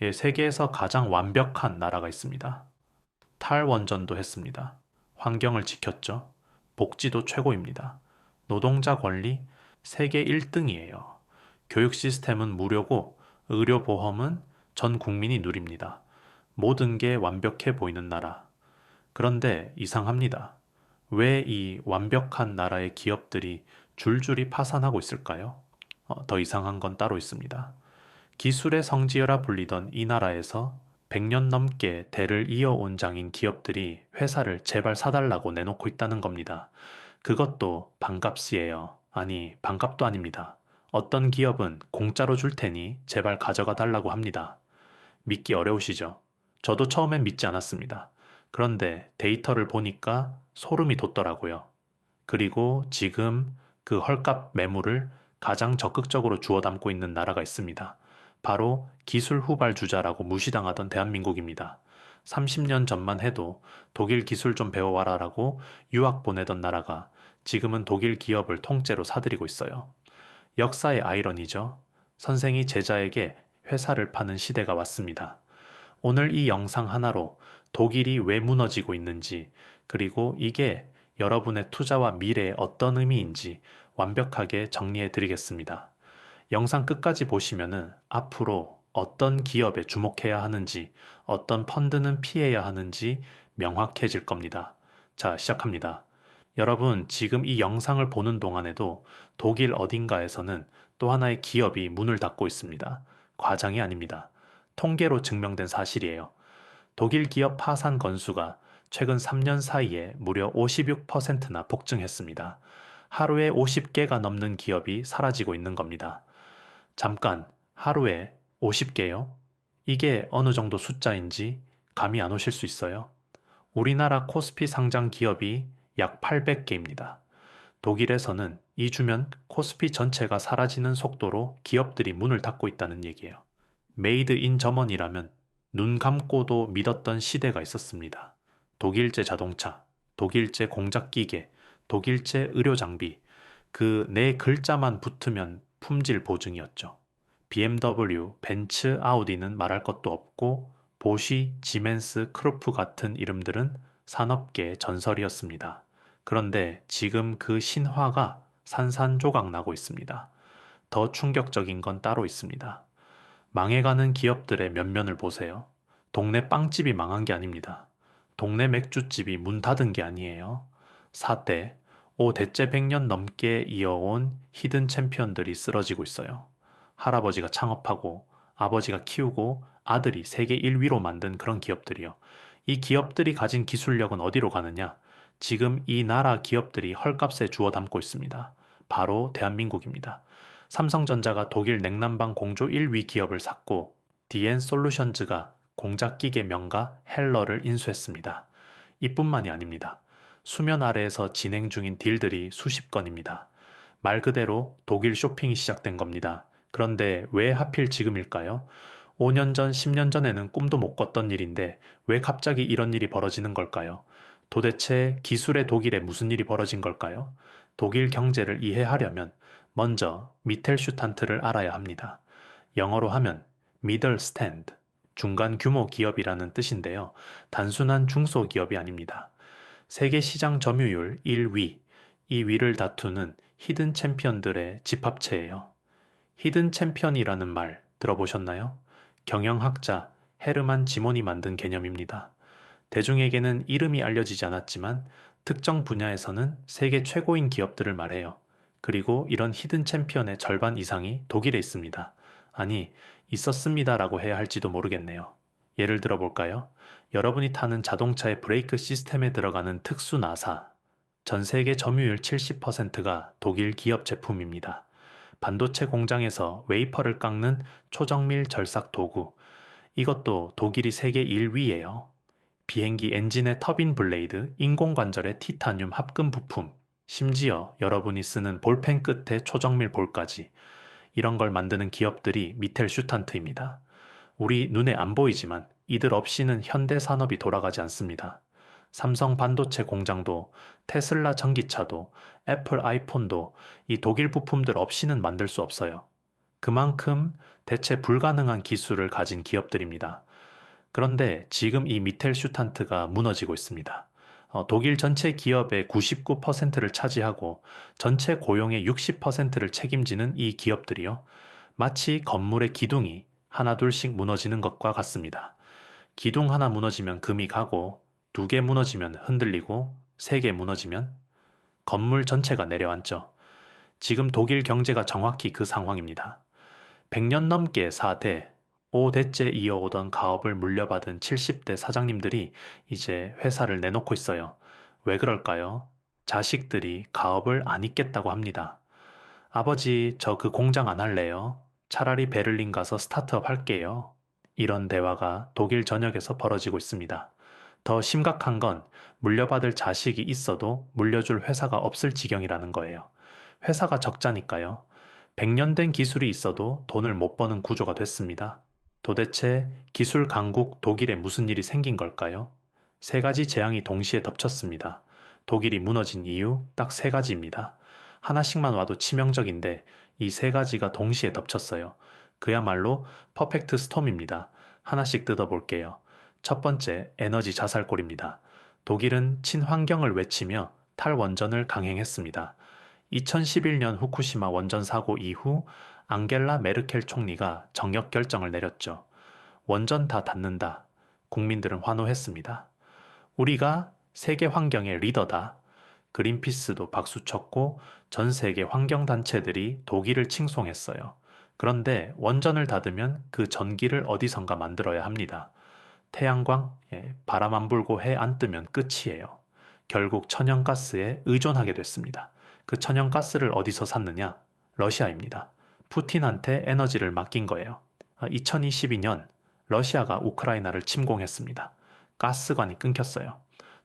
예, 세계에서 가장 완벽한 나라가 있습니다. 탈원전도 했습니다. 환경을 지켰죠. 복지도 최고입니다. 노동자 권리 세계 1등이에요. 교육 시스템은 무료고 의료보험은 전 국민이 누립니다. 모든 게 완벽해 보이는 나라. 그런데 이상합니다. 왜 이 완벽한 나라의 기업들이 줄줄이 파산하고 있을까요? 더 이상한 건 따로 있습니다. 기술의 성지여라 불리던 이 나라에서 100년 넘게 대를 이어온 장인 기업들이 회사를 제발 사달라고 내놓고 있다는 겁니다. 그것도 반값이에요. 아니, 반값도 아닙니다. 어떤 기업은 공짜로 줄 테니 제발 가져가 달라고 합니다. 믿기 어려우시죠? 저도 처음엔 믿지 않았습니다. 그런데 데이터를 보니까 소름이 돋더라고요. 그리고 지금 그 헐값 매물을 가장 적극적으로 주워 담고 있는 나라가 있습니다. 바로 기술 후발주자라고 무시당하던 대한민국입니다. 30년 전만 해도 독일 기술 좀 배워와라라고 유학 보내던 나라가 지금은 독일 기업을 통째로 사들이고 있어요. 역사의 아이러니죠. 선생이 제자에게 회사를 파는 시대가 왔습니다. 오늘 이 영상 하나로 독일이 왜 무너지고 있는지, 그리고 이게 여러분의 투자와 미래에 어떤 의미인지 완벽하게 정리해 드리겠습니다. 영상 끝까지 보시면은 앞으로 어떤 기업에 주목해야 하는지, 어떤 펀드는 피해야 하는지 명확해질 겁니다. 자, 시작합니다. 여러분, 지금 이 영상을 보는 동안에도 독일 어딘가에서는 또 하나의 기업이 문을 닫고 있습니다. 과장이 아닙니다. 통계로 증명된 사실이에요. 독일 기업 파산 건수가 최근 3년 사이에 무려 56%나 폭증했습니다. 하루에 50개가 넘는 기업이 사라지고 있는 겁니다. 잠깐, 하루에 50개요? 이게 어느 정도 숫자인지 감이 안 오실 수 있어요? 우리나라 코스피 상장 기업이 약 800개입니다. 독일에서는 이 주면 코스피 전체가 사라지는 속도로 기업들이 문을 닫고 있다는 얘기예요. 메이드 인 저머니라면 눈 감고도 믿었던 시대가 있었습니다. 독일제 자동차, 독일제 공작기계, 독일제 의료장비, 그 네 글자만 붙으면 품질 보증이었죠. BMW, 벤츠, 아우디는 말할 것도 없고 보쉬, 지멘스, 크루프 같은 이름들은 산업계의 전설이었습니다. 그런데 지금 그 신화가 산산조각 나고 있습니다. 더 충격적인 건 따로 있습니다. 망해가는 기업들의 면면을 보세요. 동네 빵집이 망한 게 아닙니다. 동네 맥주집이 문 닫은 게 아니에요. 사대, 대째 100년 넘게 이어온 히든 챔피언들이 쓰러지고 있어요. 할아버지가 창업하고 아버지가 키우고 아들이 세계 1위로 만든 그런 기업들이요. 이 기업들이 가진 기술력은 어디로 가느냐? 지금 이 나라 기업들이 헐값에 주워 담고 있습니다. 바로 대한민국입니다. 삼성전자가 독일 냉난방 공조 1위 기업을 샀고 디엔 솔루션즈가 공작기계 명가 헬러를 인수했습니다. 이뿐만이 아닙니다. 수면 아래에서 진행 중인 딜들이 수십 건입니다. 말 그대로 독일 쇼핑이 시작된 겁니다. 그런데 왜 하필 지금일까요? 5년 전, 10년 전에는 꿈도 못 꿨던 일인데 왜 갑자기 이런 일이 벌어지는 걸까요? 도대체 기술의 독일에 무슨 일이 벌어진 걸까요? 독일 경제를 이해하려면 먼저 미텔슈탄트를 알아야 합니다. 영어로 하면 middle stand, 중간 규모 기업이라는 뜻인데요. 단순한 중소기업이 아닙니다. 세계 시장 점유율 1위, 이 위를 다투는 히든 챔피언들의 집합체예요. 히든 챔피언이라는 말 들어보셨나요? 경영학자 헤르만 지몬이 만든 개념입니다. 대중에게는 이름이 알려지지 않았지만 특정 분야에서는 세계 최고인 기업들을 말해요. 그리고 이런 히든 챔피언의 절반 이상이 독일에 있습니다. 아니, 있었습니다라고 해야 할지도 모르겠네요. 예를 들어 볼까요? 여러분이 타는 자동차의 브레이크 시스템에 들어가는 특수 나사. 전 세계 점유율 70%가 독일 기업 제품입니다. 반도체 공장에서 웨이퍼를 깎는 초정밀 절삭 도구. 이것도 독일이 세계 1위예요. 비행기 엔진의 터빈 블레이드, 인공관절의 티타늄 합금 부품, 심지어 여러분이 쓰는 볼펜 끝의 초정밀 볼까지 이런 걸 만드는 기업들이 미텔슈탄트입니다. 우리 눈에 안 보이지만 이들 없이는 현대 산업이 돌아가지 않습니다. 삼성 반도체 공장도 테슬라 전기차도 애플 아이폰도 이 독일 부품들 없이는 만들 수 없어요. 그만큼 대체 불가능한 기술을 가진 기업들입니다. 그런데 지금 이 미텔슈탄트가 무너지고 있습니다. 독일 전체 기업의 99%를 차지하고 전체 고용의 60%를 책임지는 이 기업들이요. 마치 건물의 기둥이 하나둘씩 무너지는 것과 같습니다. 기둥 하나 무너지면 금이 가고, 두 개 무너지면 흔들리고, 세 개 무너지면 건물 전체가 내려앉죠. 지금 독일 경제가 정확히 그 상황입니다. 100년 넘게 4대, 5대째 이어오던 가업을 물려받은 70대 사장님들이 이제 회사를 내놓고 있어요. 왜 그럴까요? 자식들이 가업을 안 잇겠다고 합니다. 아버지, 저 그 공장 안 할래요. 차라리 베를린 가서 스타트업 할게요. 이런 대화가 독일 전역에서 벌어지고 있습니다. 더 심각한 건 물려받을 자식이 있어도 물려줄 회사가 없을 지경이라는 거예요. 회사가 적자니까요. 100년 된 기술이 있어도 돈을 못 버는 구조가 됐습니다. 도대체 기술 강국 독일에 무슨 일이 생긴 걸까요? 세 가지 재앙이 동시에 덮쳤습니다. 독일이 무너진 이유 딱 세 가지입니다. 하나씩만 와도 치명적인데 이 세 가지가 동시에 덮쳤어요. 그야말로 퍼펙트 스톰입니다. 하나씩 뜯어볼게요. 첫 번째, 에너지 자살골입니다. 독일은 친환경을 외치며 탈원전을 강행했습니다. 2011년 후쿠시마 원전 사고 이후 앙겔라 메르켈 총리가 정역 결정을 내렸죠. 원전 다 닫는다. 국민들은 환호했습니다. 우리가 세계 환경의 리더다. 그린피스도 박수쳤고 전 세계 환경단체들이 독일을 칭송했어요. 그런데 원전을 닫으면 그 전기를 어디선가 만들어야 합니다. 태양광, 바람 안 불고 해 안 뜨면 끝이에요. 결국 천연가스에 의존하게 됐습니다. 그 천연가스를 어디서 샀느냐? 러시아입니다. 푸틴한테 에너지를 맡긴 거예요. 2022년 러시아가 우크라이나를 침공했습니다. 가스관이 끊겼어요.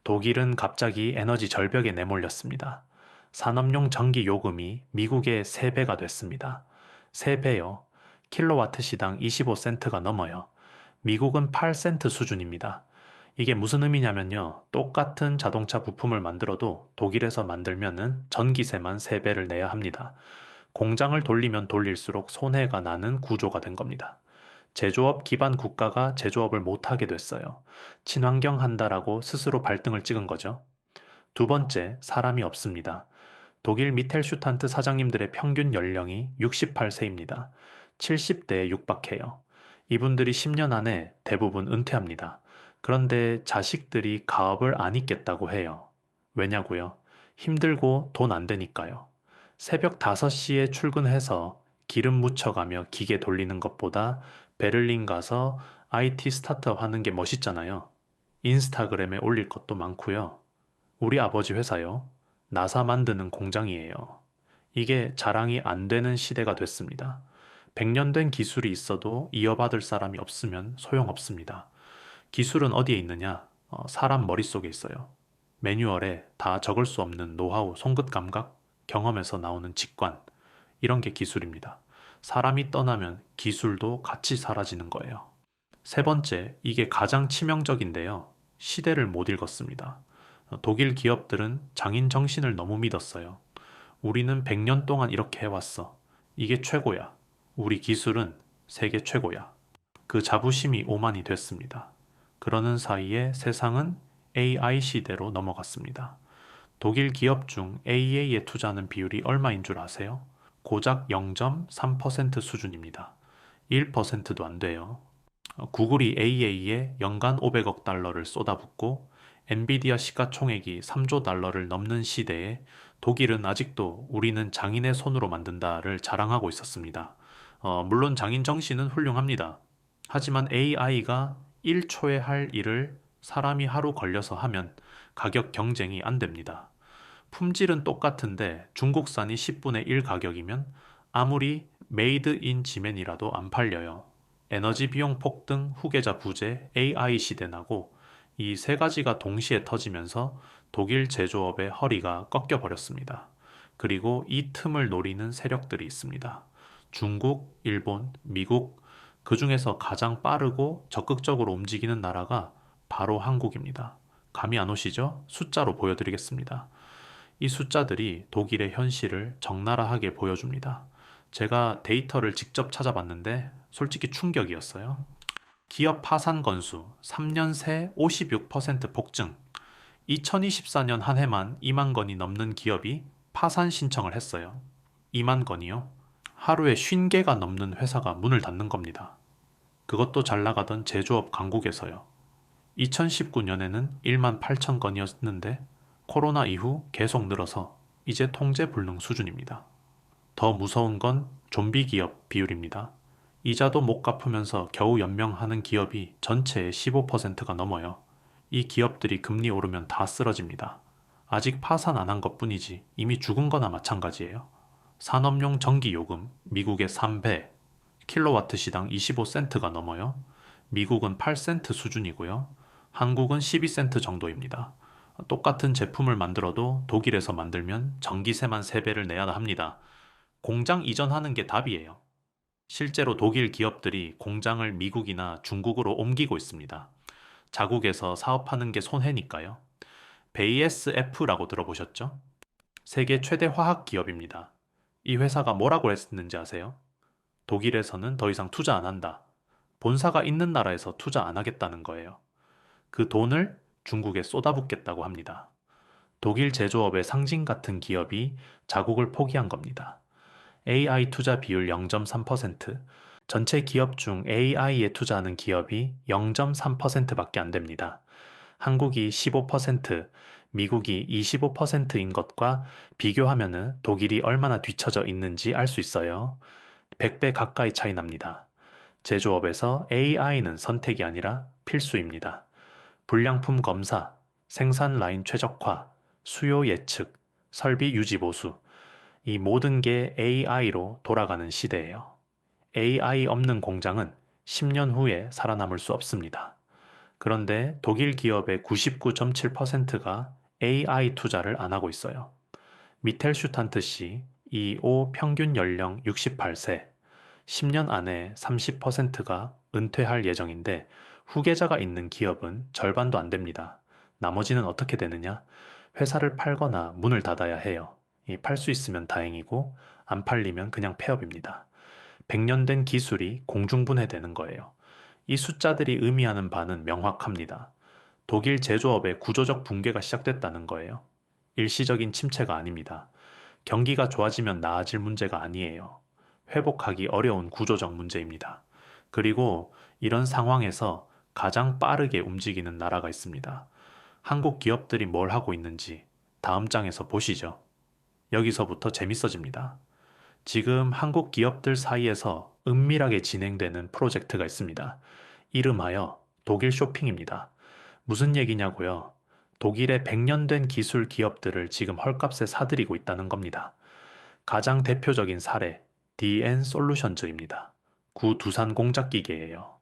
독일은 갑자기 에너지 절벽에 내몰렸습니다. 산업용 전기 요금이 미국의 3배가 됐습니다. 3배요. 킬로와트 시당 25센트가 넘어요. 미국은 8센트 수준입니다. 이게 무슨 의미냐면요. 똑같은 자동차 부품을 만들어도 독일에서 만들면은 전기세만 3배를 내야 합니다. 공장을 돌리면 돌릴수록 손해가 나는 구조가 된 겁니다. 제조업 기반 국가가 제조업을 못하게 됐어요. 친환경 한다라고 스스로 발등을 찍은 거죠. 두 번째, 사람이 없습니다. 독일 미텔슈탄트 사장님들의 평균 연령이 68세입니다. 70대에 육박해요. 이분들이 10년 안에 대부분 은퇴합니다. 그런데 자식들이 가업을 안 잇겠다고 해요. 왜냐고요? 힘들고 돈 안 되니까요. 새벽 5시에 출근해서 기름 묻혀가며 기계 돌리는 것보다 베를린 가서 IT 스타트업 하는 게 멋있잖아요. 인스타그램에 올릴 것도 많고요. 우리 아버지 회사요. 나사 만드는 공장이에요. 이게 자랑이 안 되는 시대가 됐습니다. 100년 된 기술이 있어도 이어받을 사람이 없으면 소용없습니다. 기술은 어디에 있느냐? 사람 머릿속에 있어요. 매뉴얼에 다 적을 수 없는 노하우, 손끝 감각, 경험에서 나오는 직관, 이런 게 기술입니다. 사람이 떠나면 기술도 같이 사라지는 거예요. 세 번째, 이게 가장 치명적인데요. 시대를 못 읽었습니다. 독일 기업들은 장인 정신을 너무 믿었어요. 우리는 100년 동안 이렇게 해왔어. 이게 최고야. 우리 기술은 세계 최고야. 그 자부심이 오만이 됐습니다. 그러는 사이에 세상은 AI 시대로 넘어갔습니다. 독일 기업 중 AA에 투자하는 비율이 얼마인 줄 아세요? 고작 0.3% 수준입니다. 1%도 안 돼요. 구글이 AA에 연간 500억 달러를 쏟아붓고 엔비디아 시가총액이 3조 달러를 넘는 시대에 독일은 아직도 우리는 장인의 손으로 만든다를 자랑하고 있었습니다. 물론 장인 정신은 훌륭합니다. 하지만 AI가 1초에 할 일을 사람이 하루 걸려서 하면 가격 경쟁이 안 됩니다. 품질은 똑같은데 중국산이 10분의 1 가격이면 아무리 메이드 인 지맨이라도 안 팔려요. 에너지 비용 폭등, 후계자 부재, AI 시대 나고 이 세 가지가 동시에 터지면서 독일 제조업의 허리가 꺾여 버렸습니다. 그리고 이 틈을 노리는 세력들이 있습니다. 중국, 일본, 미국, 그 중에서 가장 빠르고 적극적으로 움직이는 나라가 바로 한국입니다. 감이 안 오시죠? 숫자로 보여드리겠습니다. 이 숫자들이 독일의 현실을 적나라하게 보여줍니다. 제가 데이터를 직접 찾아봤는데 솔직히 충격이었어요. 기업 파산 건수 3년 새 56% 폭증. 2024년 한 해만 2만 건이 넘는 기업이 파산 신청을 했어요. 2만 건이요? 하루에 50개가 넘는 회사가 문을 닫는 겁니다. 그것도 잘 나가던 제조업 강국에서요. 2019년에는 1만 8천 건이었는데 코로나 이후 계속 늘어서 이제 통제 불능 수준입니다. 더 무서운 건 좀비 기업 비율입니다. 이자도 못 갚으면서 겨우 연명하는 기업이 전체의 15%가 넘어요. 이 기업들이 금리 오르면 다 쓰러집니다. 아직 파산 안 한 것뿐이지 이미 죽은 거나 마찬가지예요. 산업용 전기 요금 미국의 3배, 킬로와트 시당 25센트가 넘어요. 미국은 8센트 수준이고요. 한국은 12센트 정도입니다. 똑같은 제품을 만들어도 독일에서 만들면 전기세만 3배를 내야 합니다. 공장 이전하는 게 답이에요. 실제로 독일 기업들이 공장을 미국이나 중국으로 옮기고 있습니다. 자국에서 사업하는 게 손해니까요. BASF라고 들어보셨죠? 세계 최대 화학 기업입니다. 이 회사가 뭐라고 했는지 아세요? 독일에서는 더 이상 투자 안 한다. 본사가 있는 나라에서 투자 안 하겠다는 거예요. 그 돈을 중국에 쏟아붓겠다고 합니다. 독일 제조업의 상징 같은 기업이 자국을 포기한 겁니다. AI 투자 비율 0.3%, 전체 기업 중 AI에 투자하는 기업이 0.3%밖에 안 됩니다. 한국이 15%, 미국이 25%인 것과 비교하면 독일이 얼마나 뒤처져 있는지 알 수 있어요. 100배 가까이 차이 납니다. 제조업에서 AI는 선택이 아니라 필수입니다. 불량품 검사, 생산 라인 최적화, 수요 예측, 설비 유지 보수, 이 모든 게 AI로 돌아가는 시대예요. AI 없는 공장은 10년 후에 살아남을 수 없습니다. 그런데 독일 기업의 99.7%가 AI 투자를 안 하고 있어요. 미텔슈탄트 씨, EO 평균 연령 68세, 10년 안에 30%가 은퇴할 예정인데 후계자가 있는 기업은 절반도 안 됩니다. 나머지는 어떻게 되느냐? 회사를 팔거나 문을 닫아야 해요. 팔 수 있으면 다행이고 안 팔리면 그냥 폐업입니다. 100년 된 기술이 공중분해되는 거예요. 이 숫자들이 의미하는 바는 명확합니다. 독일 제조업의 구조적 붕괴가 시작됐다는 거예요. 일시적인 침체가 아닙니다. 경기가 좋아지면 나아질 문제가 아니에요. 회복하기 어려운 구조적 문제입니다. 그리고 이런 상황에서 가장 빠르게 움직이는 나라가 있습니다. 한국 기업들이 뭘 하고 있는지 다음 장에서 보시죠. 여기서부터 재밌어집니다. 지금 한국 기업들 사이에서 은밀하게 진행되는 프로젝트가 있습니다. 이름하여 독일 쇼핑입니다. 무슨 얘기냐고요? 독일의 100년 된 기술 기업들을 지금 헐값에 사들이고 있다는 겁니다. 가장 대표적인 사례, DN 솔루션즈입니다. 구 두산 공작기계예요.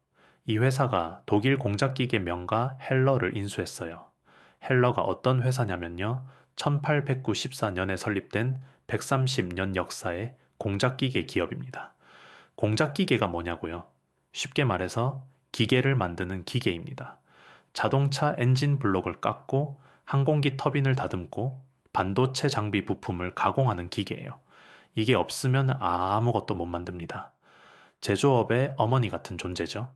이 회사가 독일 공작기계 명가 헬러를 인수했어요. 헬러가 어떤 회사냐면요. 1894년에 설립된 130년 역사의 공작기계 기업입니다. 공작기계가 뭐냐고요? 쉽게 말해서 기계를 만드는 기계입니다. 자동차 엔진 블록을 깎고 항공기 터빈을 다듬고 반도체 장비 부품을 가공하는 기계예요. 이게 없으면 아무것도 못 만듭니다. 제조업의 어머니 같은 존재죠.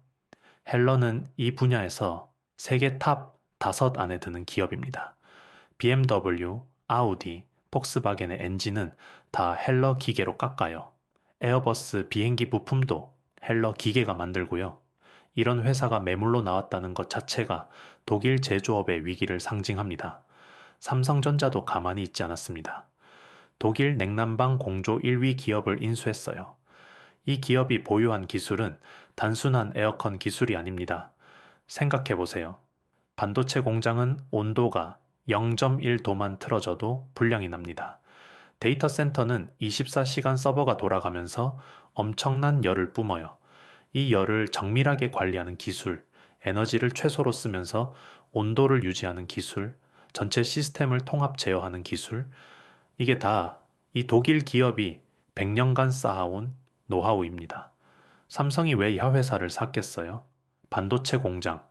헬러는 이 분야에서 세계 탑 5 안에 드는 기업입니다. BMW, 아우디, 폭스바겐의 엔진은 다 헬러 기계로 깎아요. 에어버스 비행기 부품도 헬러 기계가 만들고요. 이런 회사가 매물로 나왔다는 것 자체가 독일 제조업의 위기를 상징합니다. 삼성전자도 가만히 있지 않았습니다. 독일 냉난방 공조 1위 기업을 인수했어요. 이 기업이 보유한 기술은 단순한 에어컨 기술이 아닙니다. 생각해 보세요. 반도체 공장은 온도가 0.1도만 틀어져도 불량이 납니다. 데이터 센터는 24시간 서버가 돌아가면서 엄청난 열을 뿜어요. 이 열을 정밀하게 관리하는 기술, 에너지를 최소로 쓰면서 온도를 유지하는 기술, 전체 시스템을 통합 제어하는 기술, 이게 다 이 독일 기업이 100년간 쌓아온 노하우입니다. 삼성이 왜 이 회사를 샀겠어요? 반도체 공장,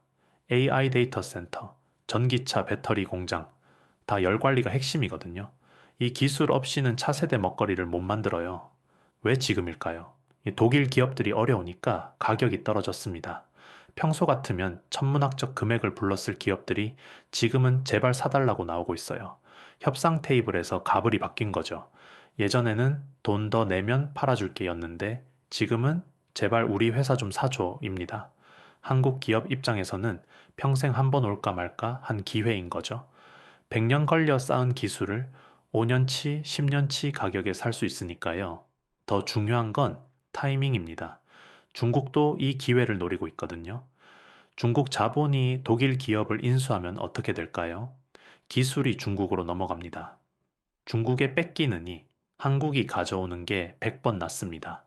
AI 데이터 센터, 전기차 배터리 공장, 다 열 관리가 핵심이거든요. 이 기술 없이는 차세대 먹거리를 못 만들어요. 왜 지금일까요? 이 독일 기업들이 어려우니까 가격이 떨어졌습니다. 평소 같으면 천문학적 금액을 불렀을 기업들이 지금은 제발 사달라고 나오고 있어요. 협상 테이블에서 가불이 바뀐 거죠. 예전에는 돈 더 내면 팔아줄게였는데 지금은 제발 우리 회사 좀 사줘입니다. 한국 기업 입장에서는 평생 한 번 올까 말까 한 기회인 거죠. 100년 걸려 쌓은 기술을 5년치, 10년치 가격에 살 수 있으니까요. 더 중요한 건 타이밍입니다. 중국도 이 기회를 노리고 있거든요. 중국 자본이 독일 기업을 인수하면 어떻게 될까요? 기술이 중국으로 넘어갑니다. 중국에 뺏기느니 한국이 가져오는 게 100번 낫습니다.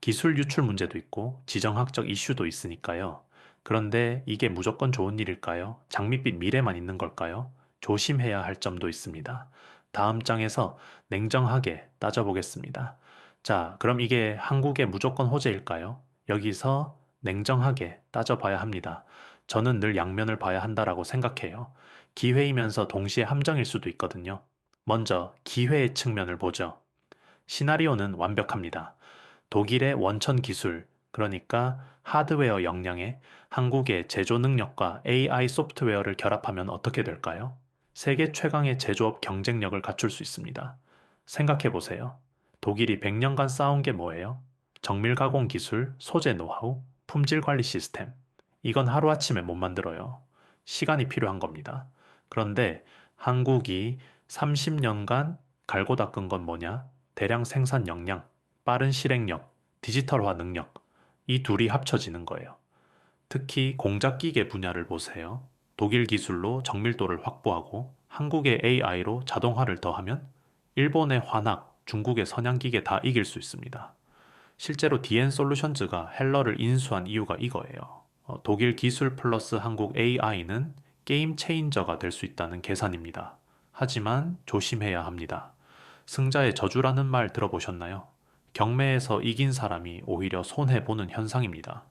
기술 유출 문제도 있고 지정학적 이슈도 있으니까요. 그런데 이게 무조건 좋은 일일까요? 장밋빛 미래만 있는 걸까요? 조심해야 할 점도 있습니다. 다음 장에서 냉정하게 따져보겠습니다. 자, 그럼 이게 한국의 무조건 호재일까요? 여기서 냉정하게 따져봐야 합니다. 저는 늘 양면을 봐야 한다라고 생각해요. 기회이면서 동시에 함정일 수도 있거든요. 먼저 기회의 측면을 보죠. 시나리오는 완벽합니다. 독일의 원천 기술, 그러니까 하드웨어 역량에 한국의 제조 능력과 AI 소프트웨어를 결합하면 어떻게 될까요? 세계 최강의 제조업 경쟁력을 갖출 수 있습니다. 생각해 보세요. 독일이 100년간 쌓은 게 뭐예요? 정밀 가공 기술, 소재 노하우, 품질 관리 시스템. 이건 하루아침에 못 만들어요. 시간이 필요한 겁니다. 그런데 한국이 30년간 갈고 닦은 건 뭐냐? 대량 생산 역량, 빠른 실행력, 디지털화 능력, 이 둘이 합쳐지는 거예요. 특히 공작기계 분야를 보세요. 독일 기술로 정밀도를 확보하고 한국의 AI로 자동화를 더하면 일본의 환학, 중국의 선양기계 다 이길 수 있습니다. 실제로 DN솔루션즈가 헬러를 인수한 이유가 이거예요. 독일 기술 플러스 한국 AI는 게임 체인저가 될 수 있다는 계산입니다. 하지만 조심해야 합니다. 승자의 저주라는 말 들어보셨나요? 경매에서 이긴 사람이 오히려 손해보는 현상입니다.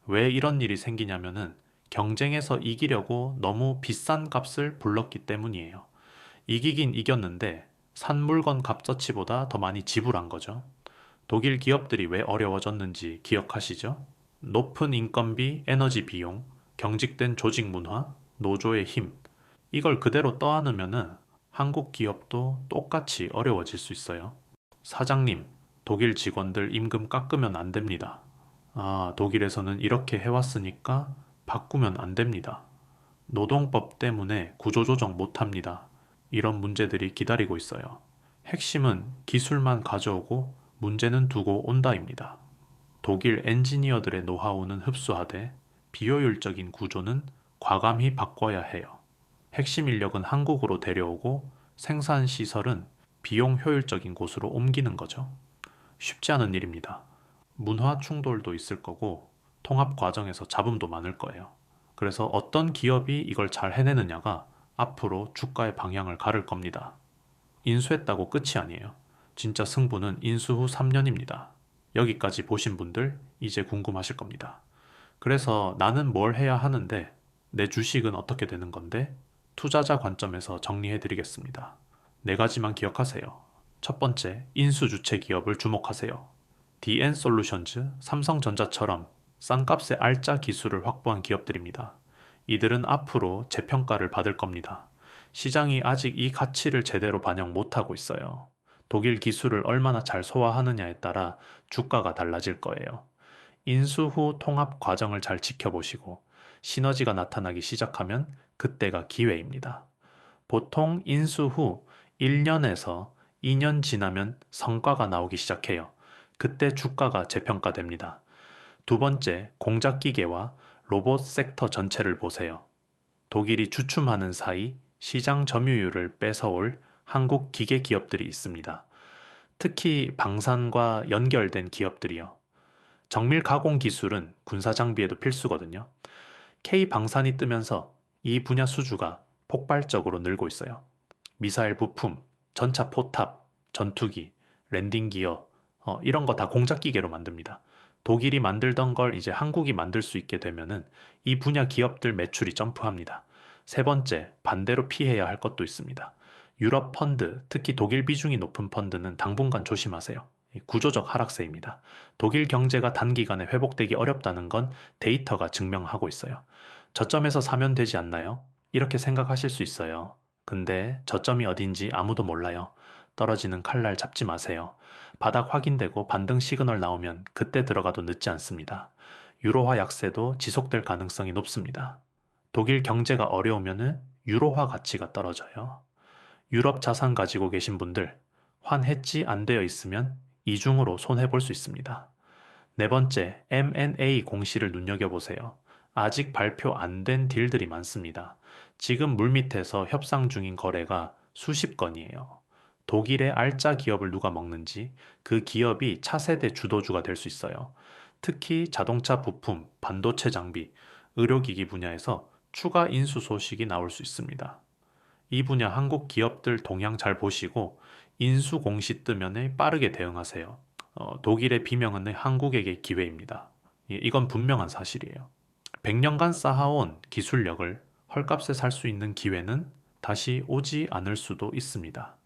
왜 이런 일이 생기냐면은 경쟁에서 이기려고 너무 비싼 값을 불렀기 때문이에요. 이기긴 이겼는데 산 물건 값어치보다 더 많이 지불한 거죠. 독일 기업들이 왜 어려워졌는지 기억하시죠? 높은 인건비, 에너지 비용, 경직된 조직 문화, 노조의 힘. 이걸 그대로 떠안으면은 한국 기업도 똑같이 어려워질 수 있어요. 사장님, 독일 직원들 임금 깎으면 안 됩니다. 아, 독일에서는 이렇게 해왔으니까 바꾸면 안 됩니다. 노동법 때문에 구조조정 못 합니다. 이런 문제들이 기다리고 있어요. 핵심은 기술만 가져오고 문제는 두고 온다입니다. 독일 엔지니어들의 노하우는 흡수하되 비효율적인 구조는 과감히 바꿔야 해요. 핵심 인력은 한국으로 데려오고 생산 시설은 비용 효율적인 곳으로 옮기는 거죠. 쉽지 않은 일입니다. 문화 충돌도 있을 거고 통합 과정에서 잡음도 많을 거예요. 그래서 어떤 기업이 이걸 잘 해내느냐가 앞으로 주가의 방향을 가를 겁니다. 인수했다고 끝이 아니에요. 진짜 승부는 인수 후 3년입니다. 여기까지 보신 분들 이제 궁금하실 겁니다. 그래서 나는 뭘 해야 하는데 내 주식은 어떻게 되는 건데 투자자 관점에서 정리해 드리겠습니다. 네 가지만 기억하세요. 첫 번째, 인수 주체 기업을 주목하세요. DN솔루션즈, 삼성전자처럼 싼 값에 알짜 기술을 확보한 기업들입니다. 이들은 앞으로 재평가를 받을 겁니다. 시장이 아직 이 가치를 제대로 반영 못하고 있어요. 독일 기술을 얼마나 잘 소화하느냐에 따라 주가가 달라질 거예요. 인수 후 통합 과정을 잘 지켜보시고 시너지가 나타나기 시작하면 그때가 기회입니다. 보통 인수 후 1년에서 2년 지나면 성과가 나오기 시작해요. 그때 주가가 재평가됩니다. 두 번째, 공작기계와 로봇 섹터 전체를 보세요. 독일이 주춤하는 사이 시장 점유율을 뺏어올 한국 기계 기업들이 있습니다. 특히 방산과 연결된 기업들이요. 정밀 가공 기술은 군사 장비에도 필수거든요. K방산이 뜨면서 이 분야 수주가 폭발적으로 늘고 있어요. 미사일 부품, 전차 포탑, 전투기, 랜딩 기어, 이런 거 다 공작 기계로 만듭니다. 독일이 만들던 걸 이제 한국이 만들 수 있게 되면은 이 분야 기업들 매출이 점프합니다. 세 번째, 반대로 피해야 할 것도 있습니다. 유럽 펀드, 특히 독일 비중이 높은 펀드는 당분간 조심하세요. 구조적 하락세입니다. 독일 경제가 단기간에 회복되기 어렵다는 건 데이터가 증명하고 있어요. 저점에서 사면 되지 않나요? 이렇게 생각하실 수 있어요. 근데 저점이 어딘지 아무도 몰라요. 떨어지는 칼날 잡지 마세요. 바닥 확인되고 반등 시그널 나오면 그때 들어가도 늦지 않습니다. 유로화 약세도 지속될 가능성이 높습니다. 독일 경제가 어려우면 유로화 가치가 떨어져요. 유럽 자산 가지고 계신 분들, 환해지 안 되어 있으면 이중으로 손해볼 수 있습니다. 네 번째, M&A 공시를 눈여겨보세요. 아직 발표 안 된 딜들이 많습니다. 지금 물밑에서 협상 중인 거래가 수십 건이에요. 독일의 알짜 기업을 누가 먹는지 그 기업이 차세대 주도주가 될 수 있어요. 특히 자동차 부품, 반도체 장비, 의료기기 분야에서 추가 인수 소식이 나올 수 있습니다. 이 분야 한국 기업들 동향 잘 보시고 인수 공시 뜨면 빠르게 대응하세요. 독일의 비명은 한국에게 기회입니다. 이건 분명한 사실이에요. 100년간 쌓아온 기술력을 헐값에 살 수 있는 기회는 다시 오지 않을 수도 있습니다.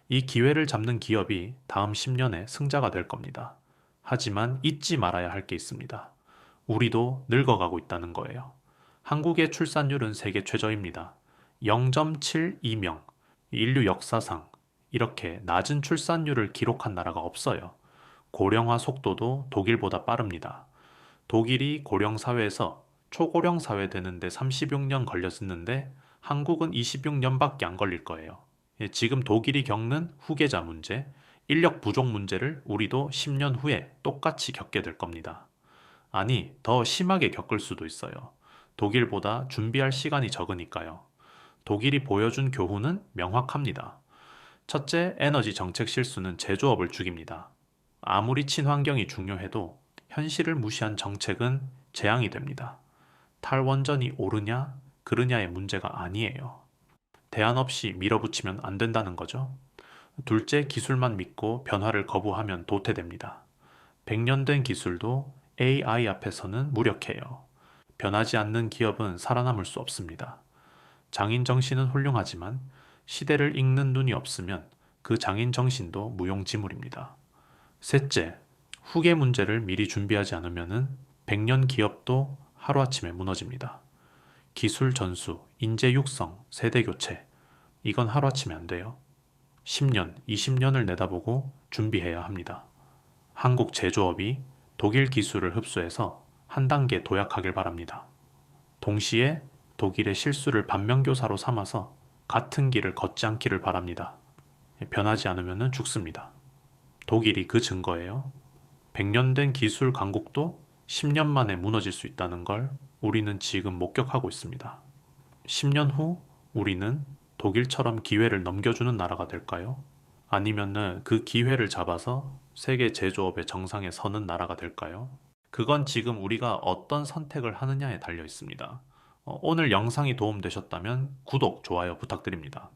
이 기회를 잡는 기업이 다음 10년에 승자가 될 겁니다. 하지만 잊지 말아야 할 게 있습니다. 우리도 늙어가고 있다는 거예요. 한국의 출산율은 세계 최저입니다. 0.72명, 인류 역사상 이렇게 낮은 출산율을 기록한 나라가 없어요. 고령화 속도도 독일보다 빠릅니다. 독일이 고령사회에서 초고령 사회 되는데 36년 걸렸었는데 한국은 26년밖에 안 걸릴 거예요. 지금 독일이 겪는 후계자 문제, 인력 부족 문제를 우리도 10년 후에 똑같이 겪게 될 겁니다. 아니, 더 심하게 겪을 수도 있어요. 독일보다 준비할 시간이 적으니까요. 독일이 보여준 교훈은 명확합니다. 첫째, 에너지 정책 실수는 제조업을 죽입니다. 아무리 친환경이 중요해도 현실을 무시한 정책은 재앙이 됩니다. 탈원전이 옳으냐, 그르냐의 문제가 아니에요. 대안 없이 밀어붙이면 안 된다는 거죠. 둘째, 기술만 믿고 변화를 거부하면 도태됩니다. 100년 된 기술도 AI 앞에서는 무력해요. 변하지 않는 기업은 살아남을 수 없습니다. 장인 정신은 훌륭하지만 시대를 읽는 눈이 없으면 그 장인 정신도 무용지물입니다. 셋째, 후계 문제를 미리 준비하지 않으면 100년 기업도 하루아침에 무너집니다. 기술 전수, 인재 육성, 세대 교체, 이건 하루아침에 안 돼요. 10년, 20년을 내다보고 준비해야 합니다. 한국 제조업이 독일 기술을 흡수해서 한 단계 도약하길 바랍니다. 동시에 독일의 실수를 반면교사로 삼아서 같은 길을 걷지 않기를 바랍니다. 변하지 않으면 죽습니다. 독일이 그 증거예요. 100년 된 기술 강국도 10년 만에 무너질 수 있다는 걸 우리는 지금 목격하고 있습니다. 10년 후 우리는 독일처럼 기회를 넘겨주는 나라가 될까요? 아니면은 그 기회를 잡아서 세계 제조업의 정상에 서는 나라가 될까요? 그건 지금 우리가 어떤 선택을 하느냐에 달려 있습니다. 오늘 영상이 도움되셨다면 구독, 좋아요 부탁드립니다.